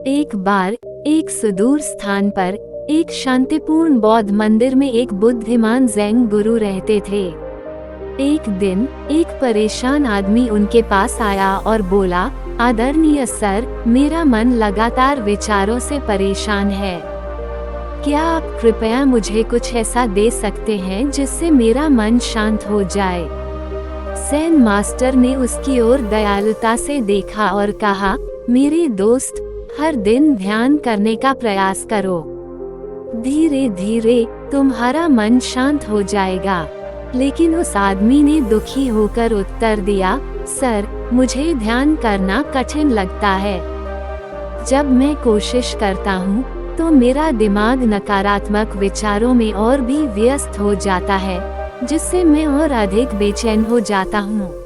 एक बार एक सुदूर स्थान पर एक शांतिपूर्ण बौद्ध मंदिर में एक बुद्धिमान ज़ेन गुरु रहते थे। एक दिन एक परेशान आदमी उनके पास आया और बोला, आदरणीय सर, मेरा मन लगातार विचारों से परेशान है। क्या आप कृपया मुझे कुछ ऐसा दे सकते हैं जिससे मेरा मन शांत हो जाए? ज़ेन मास्टर ने उसकी ओर दयालुता से देखा और कहा, मेरे दोस्त, हर दिन ध्यान करने का प्रयास करो। धीरे धीरे तुम्हारा मन शांत हो जाएगा। लेकिन उस आदमी ने दुखी होकर उत्तर दिया, सर, मुझे ध्यान करना कठिन लगता है। जब मैं कोशिश करता हूँ तो मेरा दिमाग नकारात्मक विचारों में और भी व्यस्त हो जाता है, जिससे मैं और अधिक बेचैन हो जाता हूँ।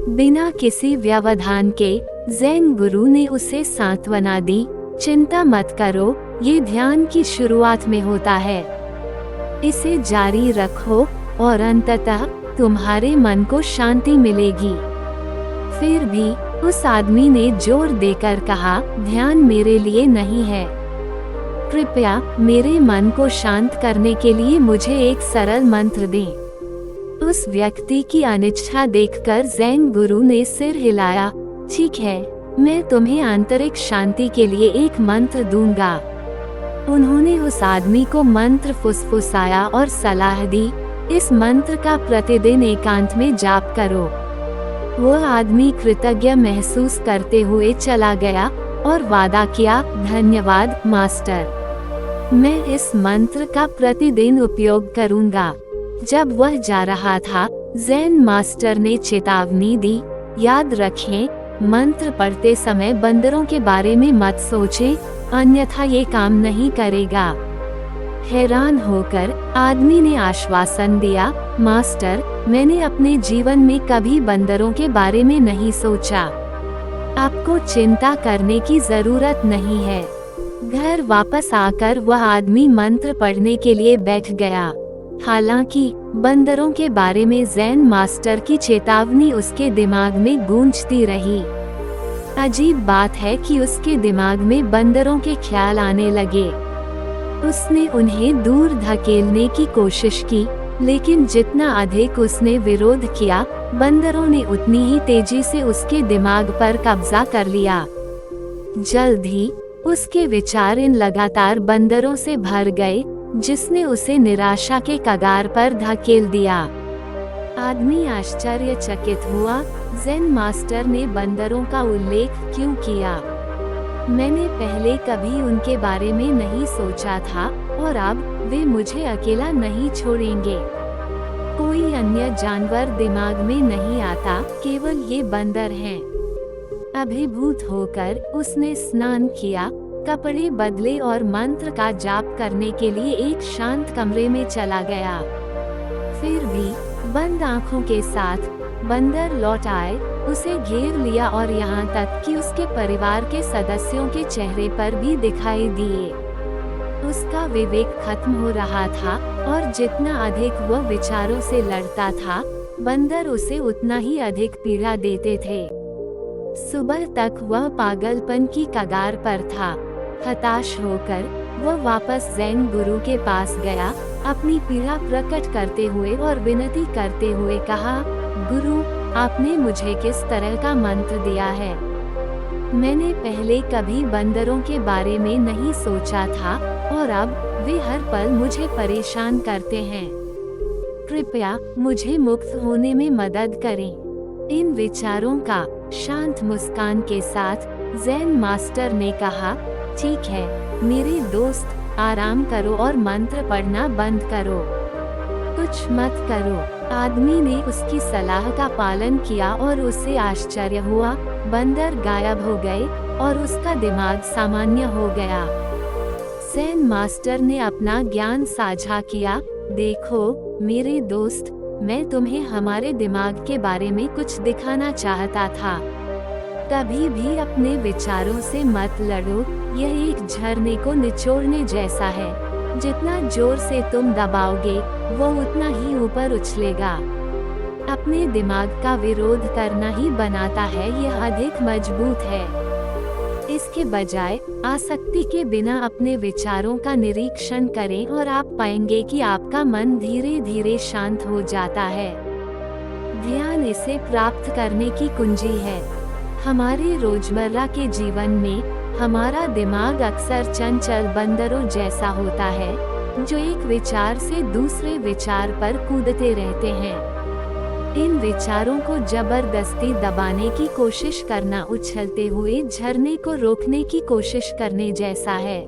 बिना किसी व्यवधान के ज़ेन गुरु ने उसे सांत्वना दी, चिंता मत करो, ये ध्यान की शुरुआत में होता है। इसे जारी रखो और अंततः तुम्हारे मन को शांति मिलेगी। फिर भी उस आदमी ने जोर देकर कहा, ध्यान मेरे लिए नहीं है। कृपया मेरे मन को शांत करने के लिए मुझे एक सरल मंत्र दें। उस व्यक्ति की अनिच्छा देखकर ज़ेन गुरु ने सिर हिलाया, ठीक है, मैं तुम्हें आंतरिक शांति के लिए एक मंत्र दूंगा। उन्होंने उस आदमी को मंत्र फुसफुसाया और सलाह दी, इस मंत्र का प्रतिदिन एकांत में जाप करो। वह आदमी कृतज्ञ महसूस करते हुए चला गया और वादा किया, धन्यवाद मास्टर, मैं इस मंत्र का प्रतिदिन उपयोग करूंगा। जब वह जा रहा था, ज़ेन मास्टर ने चेतावनी दी, याद रखें, मंत्र पढ़ते समय बंदरों के बारे में मत सोचें, अन्यथा ये काम नहीं करेगा। हैरान होकर आदमी ने आश्वासन दिया, मास्टर, मैंने अपने जीवन में कभी बंदरों के बारे में नहीं सोचा। आपको चिंता करने की जरूरत नहीं है। घर वापस आकर वह आदमी मंत्र पढ़ने के लिए बैठ गया। हालांकि बंदरों के बारे में ज़ेन मास्टर की चेतावनी उसके दिमाग में गूंजती रही। अजीब बात है कि उसके दिमाग में बंदरों के ख्याल आने लगे। उसने उन्हें दूर धकेलने की कोशिश की, लेकिन जितना अधिक उसने विरोध किया, बंदरों ने उतनी ही तेजी से उसके दिमाग पर कब्जा कर लिया। जल्द ही उसके विचार इन लगातार बंदरों से भर गए, जिसने उसे निराशा के कगार पर धकेल दिया। आदमी आश्चर्यचकित हुआ, ज़ेन मास्टर ने बंदरों का उल्लेख क्यों किया? मैंने पहले कभी उनके बारे में नहीं सोचा था और अब वे मुझे अकेला नहीं छोड़ेंगे। कोई अन्य जानवर दिमाग में नहीं आता, केवल ये बंदर हैं। अभिभूत होकर उसने स्नान किया, कपड़े बदले और मंत्र का जाप करने के लिए एक शांत कमरे में चला गया। फिर भी बंद आंखों के साथ बंदर लौट आए, उसे घेर लिया और यहाँ तक कि उसके परिवार के सदस्यों के चेहरे पर भी दिखाई दिए। उसका विवेक खत्म हो रहा था और जितना अधिक वह विचारों से लड़ता था, बंदर उसे उतना ही अधिक पीड़ा देते थे। सुबह तक वह पागलपन की कगार पर था। हताश होकर वह वापस ज़ेन गुरु के पास गया, अपनी पीड़ा प्रकट करते हुए और विनती करते हुए कहा, गुरु, आपने मुझे किस तरह का मंत्र दिया है? मैंने पहले कभी बंदरों के बारे में नहीं सोचा था और अब वे हर पल मुझे परेशान करते हैं। कृपया मुझे मुक्त होने में मदद करें। इन विचारों का शांत मुस्कान के साथ ज़ेन मास्टर ने कहा, ठीक है मेरे दोस्त, आराम करो और मंत्र पढ़ना बंद करो। कुछ मत करो। आदमी ने उसकी सलाह का पालन किया और उसे आश्चर्य हुआ, बंदर गायब हो गए और उसका दिमाग सामान्य हो गया। ज़ेन मास्टर ने अपना ज्ञान साझा किया, देखो मेरे दोस्त, मैं तुम्हें हमारे दिमाग के बारे में कुछ दिखाना चाहता था। कभी भी अपने विचारों से मत लड़ो, यह एक झरने को निचोड़ने जैसा है। जितना जोर से तुम दबाओगे, वो उतना ही ऊपर उछलेगा। अपने दिमाग का विरोध करना ही बनाता है यह अधिक मजबूत है। इस इसके बजाय आसक्ति के बिना अपने विचारों का निरीक्षण करें और आप पाएंगे कि आपका मन धीरे धीरे शांत हो जाता है। ध्यान इसे प्राप्त करने की कुंजी है। हमारे रोजमर्रा के जीवन में हमारा दिमाग अक्सर चंचल बंदरों जैसा होता है, जो एक विचार से दूसरे विचार पर कूदते रहते हैं। इन विचारों को जबरदस्ती दबाने की कोशिश करना उछलते हुए झरने को रोकने की कोशिश करने जैसा है।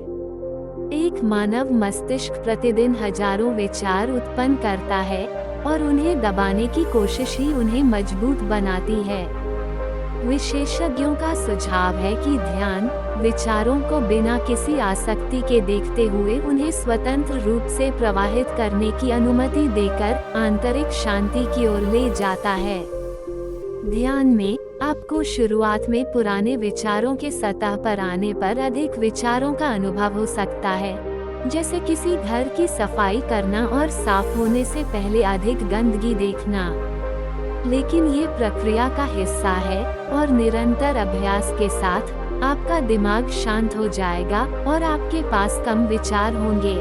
एक मानव मस्तिष्क प्रतिदिन हजारों विचार उत्पन्न करता है और उन्हें दबाने की कोशिश ही उन्हें मजबूत बनाती है। विशेषज्ञों का सुझाव है कि ध्यान विचारों को बिना किसी आसक्ति के देखते हुए उन्हें स्वतंत्र रूप से प्रवाहित करने की अनुमति देकर आंतरिक शांति की ओर ले जाता है। ध्यान में आपको शुरुआत में पुराने विचारों के सतह पर आने पर अधिक विचारों का अनुभव हो सकता है, जैसे किसी घर की सफाई करना और साफ होने से पहले अधिक गंदगी देखना। लेकिन ये प्रक्रिया का हिस्सा है और निरंतर अभ्यास के साथ आपका दिमाग शांत हो जाएगा और आपके पास कम विचार होंगे।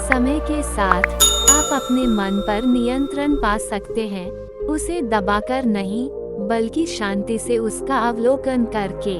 समय के साथ आप अपने मन पर नियंत्रण पा सकते हैं, उसे दबाकर नहीं, बल्कि शांति से उसका अवलोकन करके।